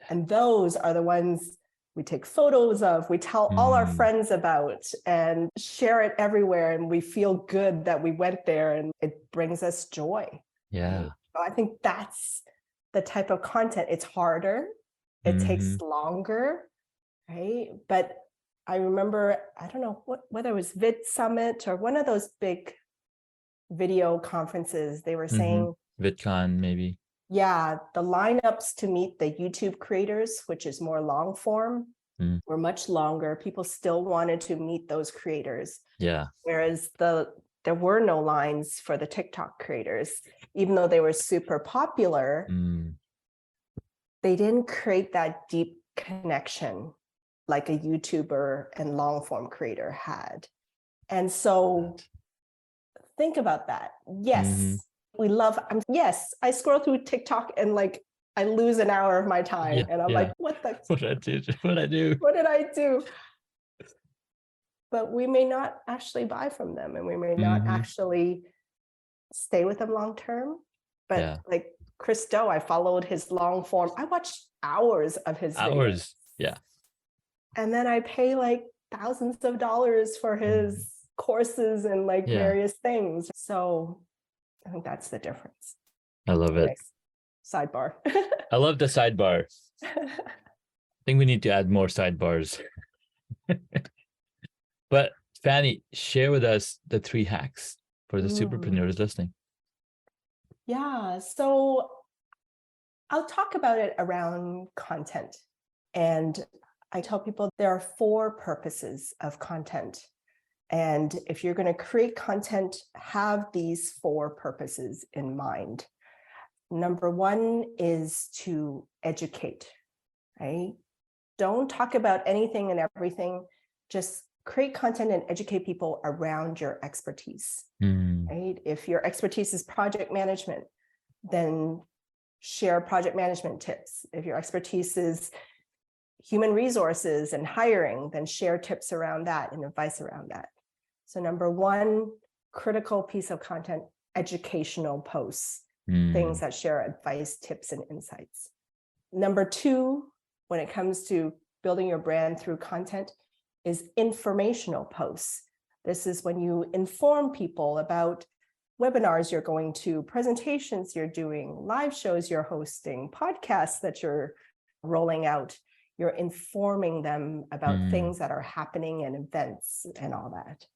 And those are the ones we take photos of, we tell all our friends about and share it everywhere. And we feel good that we went there, and it brings us joy. Yeah. Right? So I think that's the type of content. It's harder. It takes longer, right? But I remember, I don't know whether it was Vid Summit or one of those big video conferences, they were saying VidCon, maybe. Yeah, the lineups to meet the YouTube creators, which is more long form, were much longer. People still wanted to meet those creators. Yeah. Whereas there were no lines for the TikTok creators, even though they were super popular. They didn't create that deep connection like a YouTuber and long form creator had. And so think about that. Yes, we love, yes, I scroll through TikTok and like I lose an hour of my time and I'm like, what did I do? But we may not actually buy from them, and we may not actually stay with them long term. But like Chris Do, I followed his long form. I watched hours of his videos. Hours. Yeah. And then I pay like thousands of dollars for his courses and like various things. So I think that's the difference. I love it. Nice. Sidebar. I love the sidebar. I think we need to add more sidebars. But Fanny, share with us the 3 hacks for the superpreneurs listening. Yeah, so I'll talk about it around content. And I tell people there are 4 purposes of content. And if you're going to create content, have these 4 purposes in mind. Number 1 is to educate, right? Don't talk about anything and everything. Just create content and educate people around your expertise, right? If your expertise is project management, then share project management tips. If your expertise is human resources and hiring, then share tips around that and advice around that. So number 1, critical piece of content, educational posts, things that share advice, tips, and insights. Number 2, when it comes to building your brand through content, is informational posts. This is when you inform people about webinars you're going to, presentations you're doing, live shows you're hosting, podcasts that you're rolling out. You're informing them about things that are happening and events and all that.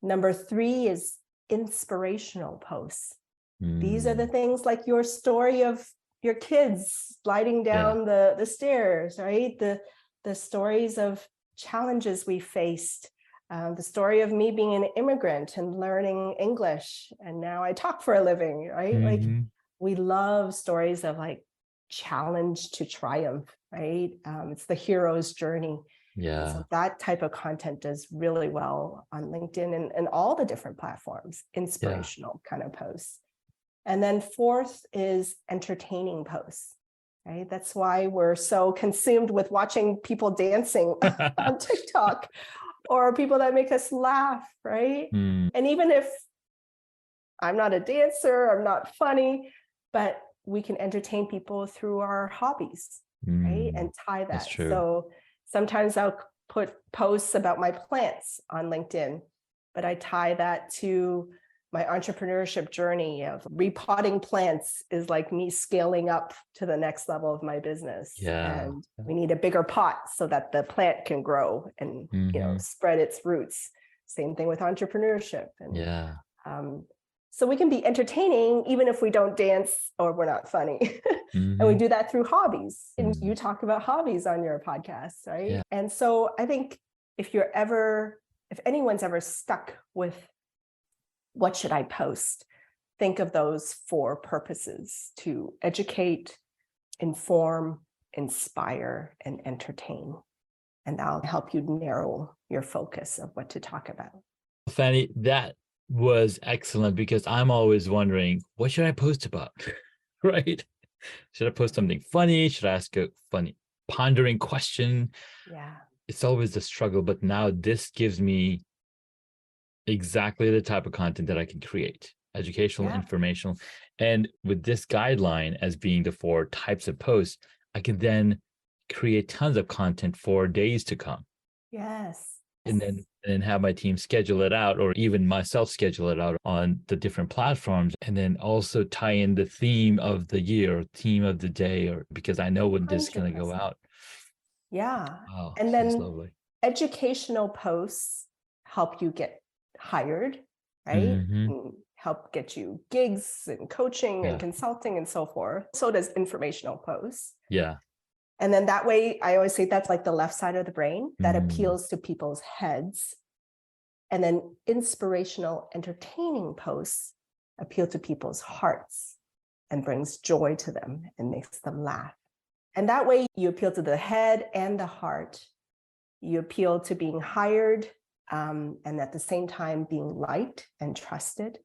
Number 3 is inspirational posts. These are the things like your story of your kids sliding down the stairs, right? The stories of challenges we faced, the story of me being an immigrant and learning English, and now I talk for a living, right? Like we love stories of like challenge to triumph, right? It's the hero's journey. Yeah. So that type of content does really well on LinkedIn and all the different platforms, inspirational kind of posts. And then 4th is entertaining posts, right? That's why we're so consumed with watching people dancing on TikTok or people that make us laugh, right? And even if I'm not a dancer, I'm not funny, but we can entertain people through our hobbies, right? And tie that. That's true. So sometimes I'll put posts about my plants on LinkedIn, but I tie that to my entrepreneurship journey of repotting plants is like me scaling up to the next level of my business. Yeah. And we need a bigger pot so that the plant can grow and spread its roots. Same thing with entrepreneurship. And so we can be entertaining even if we don't dance or we're not funny. And we do that through hobbies. And you talk about hobbies on your podcast, right? Yeah. And so I think if anyone's ever stuck with what should I post, think of those 4 purposes: to educate, inform, inspire, and entertain. And that'll help you narrow your focus of what to talk about. Fanny, that was excellent because I'm always wondering, what should I post about? Right? Should I post something funny? Should I ask a funny, pondering question? Yeah. It's always a struggle, but now this gives me exactly the type of content that I can create: educational, informational. And with this guideline as being the 4 types of posts, I can then create tons of content for days to come. Yes. And then have my team schedule it out, or even myself schedule it out on the different platforms, and then also tie in the theme of the year, or theme of the day, or because I know when this is going to go out. Yeah. Wow, and then lovely. Educational posts help you get hired, right? Help get you gigs and coaching and consulting and so forth. So does informational posts. Yeah. And then that way, I always say that's like the left side of the brain that appeals to people's heads. And then inspirational, entertaining posts appeal to people's hearts and brings joy to them and makes them laugh. And that way you appeal to the head and the heart. You appeal to being hired and at the same time being liked and trusted.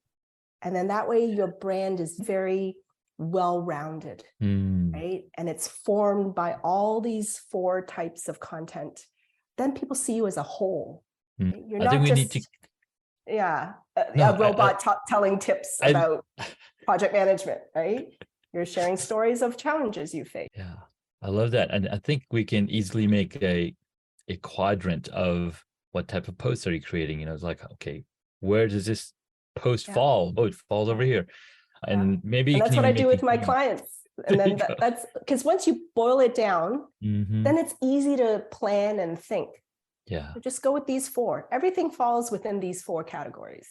And then that way your brand is very well-rounded, right? And it's formed by all these 4 types of content. Then people see you as a whole. You're not just a robot telling tips about project management, right? You're sharing stories of challenges you face. Yeah, I love that. And I think we can easily make a quadrant of what type of posts are you creating. It's like, okay, where does this post fall? Oh, it falls over here. And maybe you And can that's what even I do make with my clients. And then that's because once you boil it down, then it's easy to plan and think. Yeah. So just go with these 4. Everything falls within these 4 categories.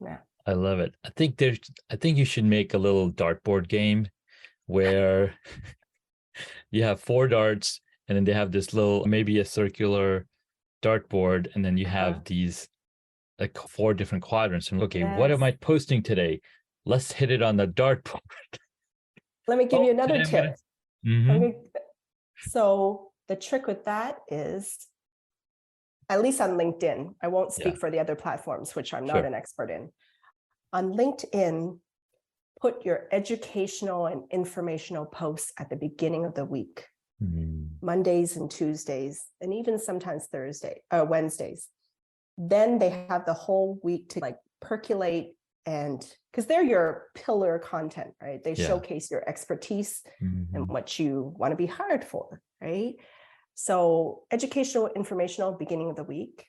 Yeah. I love it. I think you should make a little dartboard game where you have 4 darts and then they have this little, maybe a circular dartboard, and then you have these like 4 different quadrants. And okay, what am I posting today? Let's hit it on the dartboard. Let me give you another tip. Mm-hmm. So the trick with that is, at least on LinkedIn, I won't speak for the other platforms, which I'm not an expert in. On LinkedIn, put your educational and informational posts at the beginning of the week, Mondays and Tuesdays, and even sometimes Wednesdays. Then they have the whole week to like percolate, and because they're your pillar content, right? They showcase your expertise and what you want to be hired for, right? So educational, informational, beginning of the week,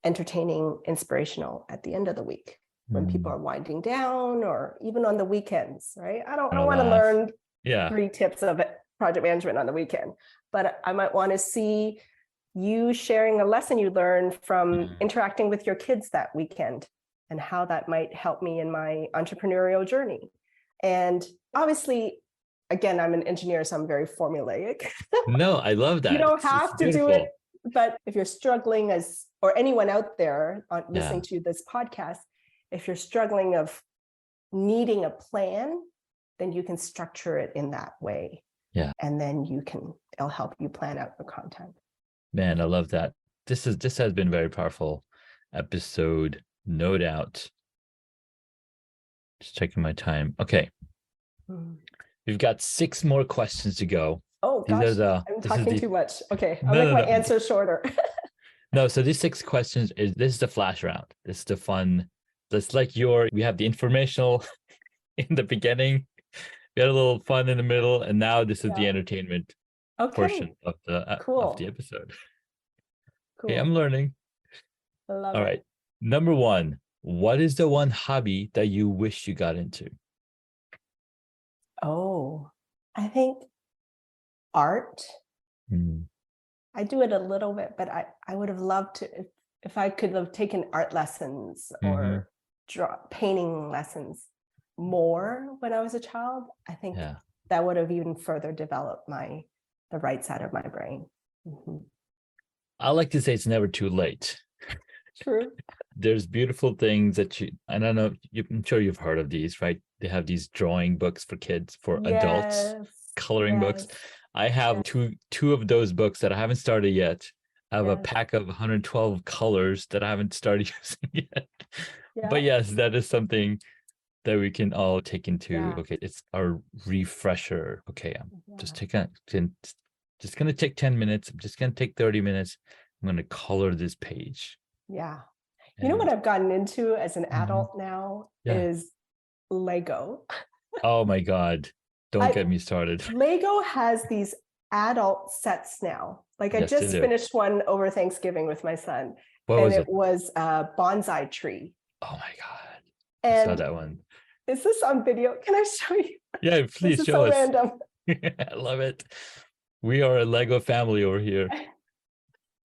entertaining, inspirational at the end of the week, when people are winding down, or even on the weekends, right? I don't want to learn 3 tips of project management on the weekend, but I might want to see you sharing a lesson you learned from interacting with your kids that weekend, and how that might help me in my entrepreneurial journey. And obviously, again, I'm an engineer, so I'm very formulaic. No, I love that. You don't have to do it, but if you're struggling, or anyone out there listening to this podcast, if you're struggling of needing a plan, then you can structure it in that way. Yeah. And then it'll help you plan out your content. Man, I love that. This has been a very powerful episode, no doubt. Just checking my time. Okay. We've got 6 more questions to go. Oh, gosh, I'm talking too much. Okay, I'll make my answer shorter. No, so these 6 questions, this is the flash round. This is the fun. That's like we have the informational in the beginning. We had a little fun in the middle, and now this is the entertainment portion of the episode. Cool. Okay, I'm learning. I love All right. Number 1, what is the one hobby that you wish you got into? Oh, I think art. I do it a little bit, but I would have loved to, if I could have taken art lessons or painting lessons more when I was a child. I think that would have even further developed the right side of my brain. I like to say it's never too late. True. There's beautiful things that I don't know, I'm sure you've heard of these, right? They have these drawing books for kids, for adults, coloring books. I have two of those books that I haven't started yet. I have a pack of 112 colors that I haven't started using yet. But yes, that is something that we can all take into. Okay, it's our refresher. Okay, I'm just going to take 10 minutes. I'm just going to take 30 minutes. I'm going to color this page. Yeah. You know what I've gotten into as an adult now is Lego. Oh my God. Don't get me started. Lego has these adult sets now. Like I just finished one over Thanksgiving with my son. It was a bonsai tree. Oh my God. And I saw that one. Is this on video? Can I show you? Yeah, please this show is so us. Random. I love it. We are a Lego family over here.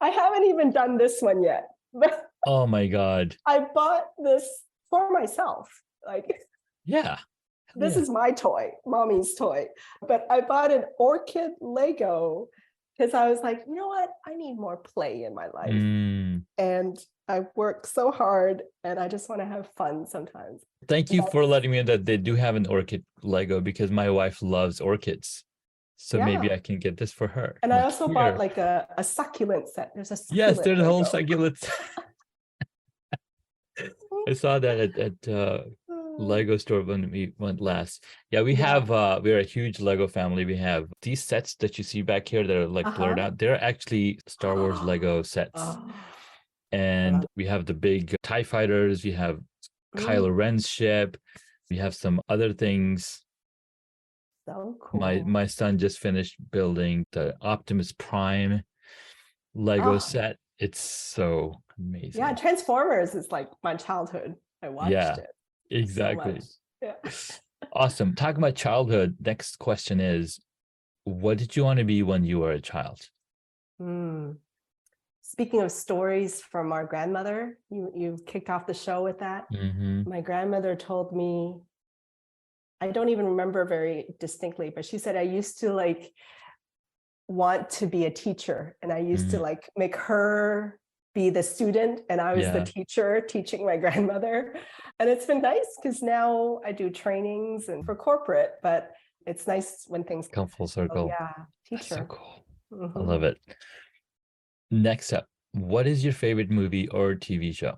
I haven't even done this one yet. But oh my God. I bought this for myself. This is my toy, mommy's toy. But I bought an orchid Lego because I was like, you know what? I need more play in my life. And I work so hard and I just want to have fun sometimes. Thank you for letting me know that they do have an orchid Lego, because my wife loves orchids. So maybe I can get this for her. And I also bought like a succulent set. There's a succulent there's a Lego. whole succulent. I saw that at Lego store when we went last. Yeah, we have we're a huge Lego family. We have these sets that you see back here that are like blurred out. They're actually Star Wars Lego sets. And we have the big TIE fighters. We have Kylo Ren's ship. We have some other things. So cool. My son just finished building the Optimus Prime Lego set. It's so amazing. Yeah, Transformers is like my childhood. I watched it. Exactly. So much. Yeah. Awesome. Talking about childhood, next question is, what did you want to be when you were a child? Speaking of stories from our grandmother, you kicked off the show with that. My grandmother told me, I don't even remember very distinctly, but she said I used to like want to be a teacher, and I used to like make her be the student and I was the teacher teaching my grandmother. And it's been nice because now I do trainings and for corporate, but it's nice when things come full circle. Teacher. That's so cool. I love it. Next up, what is your favorite movie or TV show?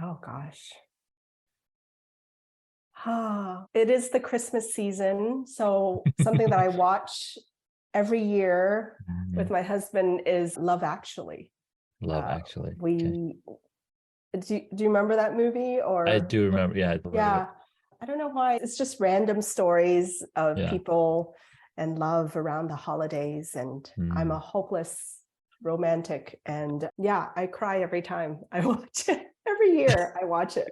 Oh gosh. It is the Christmas season. So something that I watch every year with my husband is Love Actually. Love Actually. Do you remember that movie? Or I do remember. Yeah. I don't know why. It's just random stories of people and love around the holidays. And I'm a hopeless romantic. And I cry every time I watch it. Every year I watch it.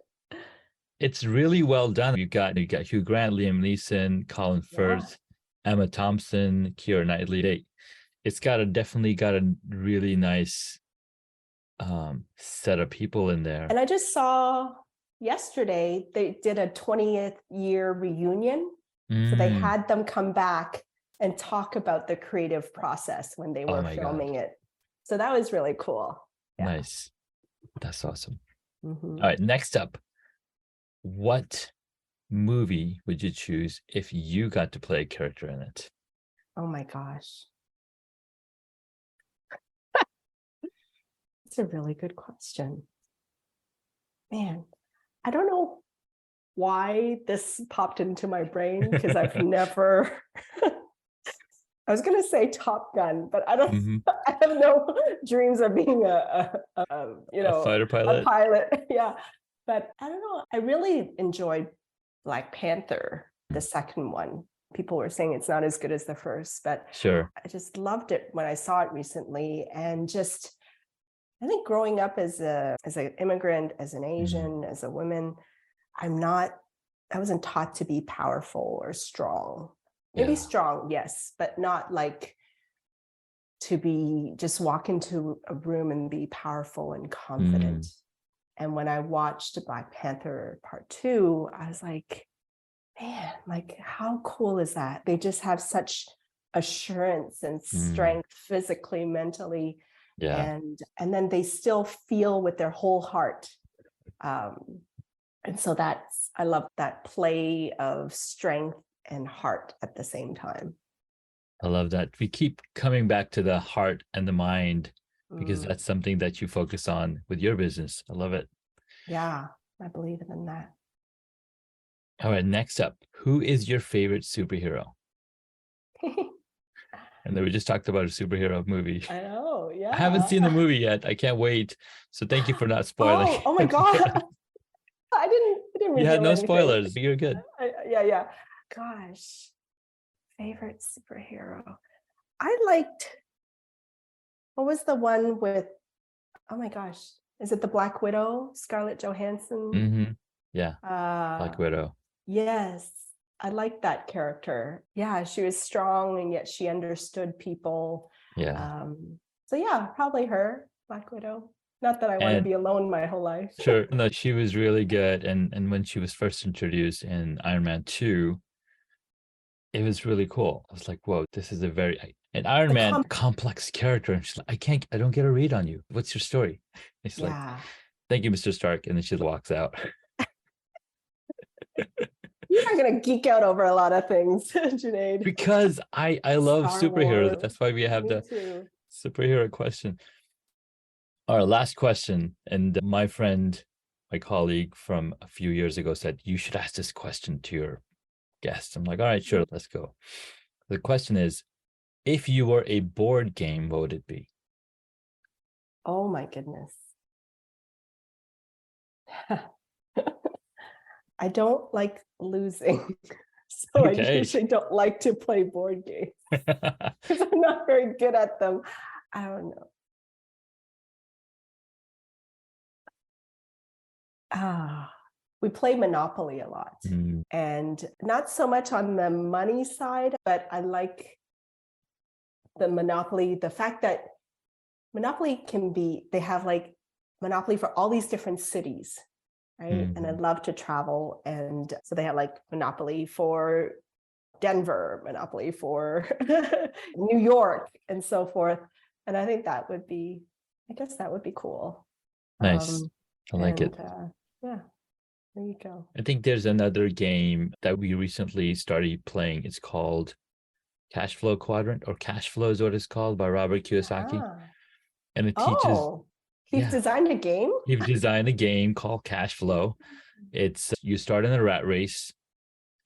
It's really well done. You got Hugh Grant, Liam Neeson, Colin Firth, Emma Thompson, Keira Knightley. It's definitely got a really nice set of people in there. And I just saw yesterday they did a 20th year reunion. So they had them come back and talk about the creative process when they were filming it. So that was really cool. Nice. That's awesome. All right, next up, what movie would you choose if you got to play a character in it? Oh my gosh. It's a really good question. Man, I don't know why this popped into my brain because I've never, I was going to say Top Gun, but I don't, I have no dreams of being a fighter pilot. A pilot. Yeah. But I don't know. I really enjoyed Black Panther, the second one. People were saying it's not as good as the first, but I just loved it when I saw it recently. And just, I think growing up as an immigrant, as an Asian, as a woman, I wasn't taught to be powerful or strong. Maybe strong, yes, but not like to be just walk into a room and be powerful and confident. And when I watched Black Panther Part 2, I was like, man, like how cool is that? They just have such assurance and strength physically, mentally. And then they still feel with their whole heart. And so I love that play of strength and heart at the same time. I love that. We keep coming back to the heart and the mind because that's something that you focus on with your business. I love it. Yeah, I believe in that. All right, next up, who is your favorite superhero? And then we just talked about a superhero movie. I know, yeah. I haven't seen the movie yet. I can't wait. So thank you for not spoiling. Oh my God. I didn't You had no anything. spoilers. You're good. Yeah. Gosh, favorite superhero. I liked, what was the one with, oh my gosh, is it the Black Widow, Scarlett Johansson? Yeah, Black Widow. Yes, I liked that character. Yeah, she was strong and yet she understood people. Yeah. So yeah, probably her, Black Widow. Not that I want to be alone my whole life. Sure. No, she was really good. And when she was first introduced in Iron Man 2, it was really cool. I was like, whoa, this is an Iron Man complex character. And she's like, I don't get a read on you. What's your story? And she's like, thank you, Mr. Stark. And then she walks out. You're not going to geek out over a lot of things, Junaid. Because I love superheroes. Wars. That's why we have the superhero question. Our last question, and my colleague from a few years ago said, you should ask this question to your guests. I'm like, all right, sure, let's go. The question is, if you were a board game, what would it be? Oh my goodness. I don't like losing. So I Okay. usually don't like to play board games because I'm not very good at them. I don't know. We play Monopoly a lot, and not so much on the money side, but I like the Monopoly, the fact that Monopoly they have like Monopoly for all these different cities, right? And I love to travel. And so they have like Monopoly for Denver, Monopoly for New York, and so forth. And I think that would be cool. Nice. I like it. Yeah, there you go. I think there's another game that we recently started playing. It's called Cash Flow Quadrant, or Cash Flow is what it's called, by Robert Kiyosaki. And it teaches. He's designed a game? He's designed a game called Cash Flow. It's you start in a rat race,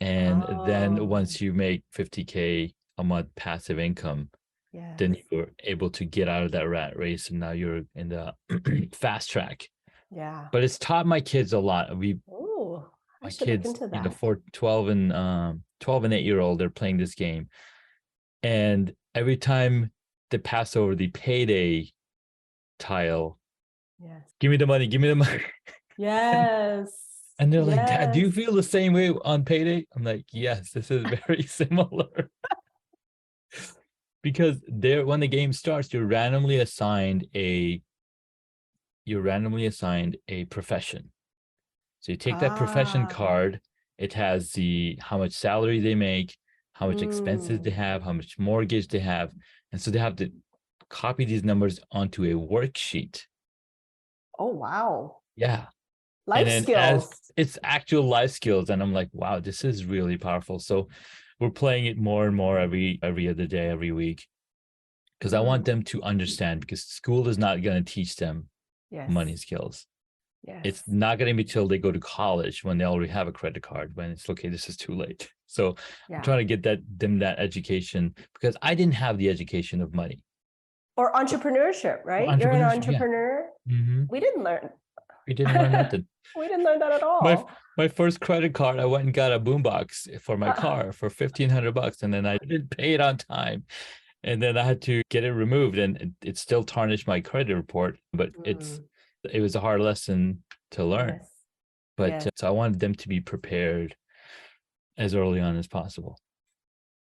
and then once you make $50K a month passive income, then you're able to get out of that rat race, and now you're in the fast track. Yeah. But it's taught my kids a lot. My kids, 12 and 8-year-old, they're playing this game. And every time they pass over the payday tile, give me the money. Yes. And they're like, Dad, do you feel the same way on payday? I'm like, yes, this is very similar. Because when the game starts, you're randomly assigned a profession. So you take that profession card, it has how much salary they make, how much expenses they have, how much mortgage they have. And so they have to copy these numbers onto a worksheet. Oh, wow. Yeah. Life skills. It's actual life skills. And I'm like, wow, this is really powerful. So we're playing it more and more every other day, every week, because I want them to understand, because school is not going to teach them money skills. It's not going to be till they go to college, when they already have a credit card, when it's okay, this is too late. So I'm trying to get them that education, because I didn't have the education of money. Or entrepreneurship, right? You're an entrepreneur. We didn't learn. We didn't learn nothing. We didn't learn that at all. My first credit card, I went and got a boombox for my car for $1,500, and then I didn't pay it on time. And then I had to get it removed, and it still tarnished my credit report. But it was a hard lesson to learn. But so I wanted them to be prepared as early on as possible.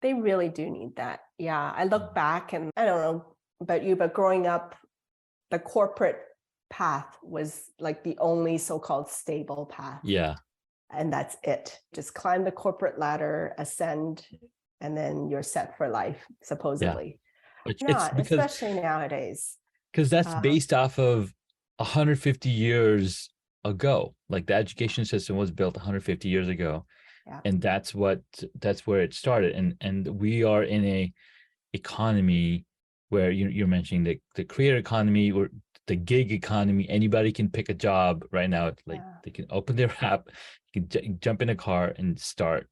They really do need that. Yeah. I look back, and I don't know about you, but growing up, the corporate path was like the only so-called stable path. Yeah. And that's it. Just climb the corporate ladder, ascend, and then you're set for life, supposedly. Not, especially nowadays. Because that's based off of 150 years ago. Like, the education system was built 150 years ago. And that's where it started. And we are in a economy where you're mentioning the creator economy, or the gig economy. Anybody can pick a job right now. Like, they can open their app, you can jump in a car and start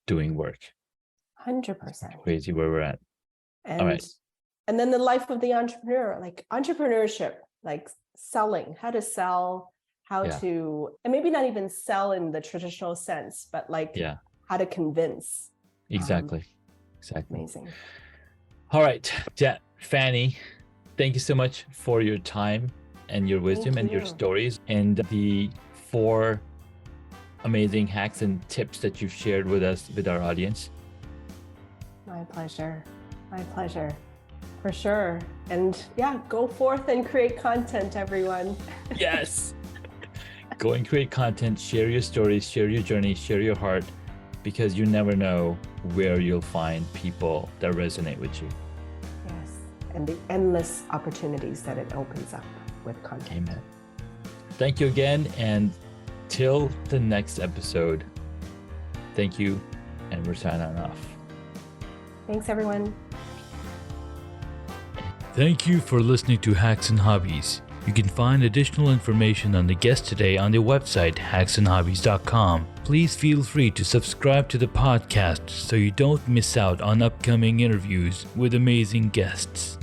doing work. 100%. Crazy where we're at. And, all right. And then the life of the entrepreneur, like entrepreneurship, like selling, how to sell, how to, and maybe not even sell in the traditional sense, but like how to convince. Exactly. Amazing. All right, Fanny, thank you so much for your time and your wisdom and your stories, and the 4 amazing hacks and tips that you've shared with us, with our audience. My pleasure. For sure. And go forth and create content, everyone. Yes. Go and create content, share your stories, share your journey, share your heart, because you never know where you'll find people that resonate with you. Yes. And the endless opportunities that it opens up with content. Amen. Thank you again. And till the next episode, thank you. And we're signing off. Thanks, everyone. Thank you for listening to Hacks and Hobbies. You can find additional information on the guest today on the website hacksandhobbies.com. Please feel free to subscribe to the podcast so you don't miss out on upcoming interviews with amazing guests.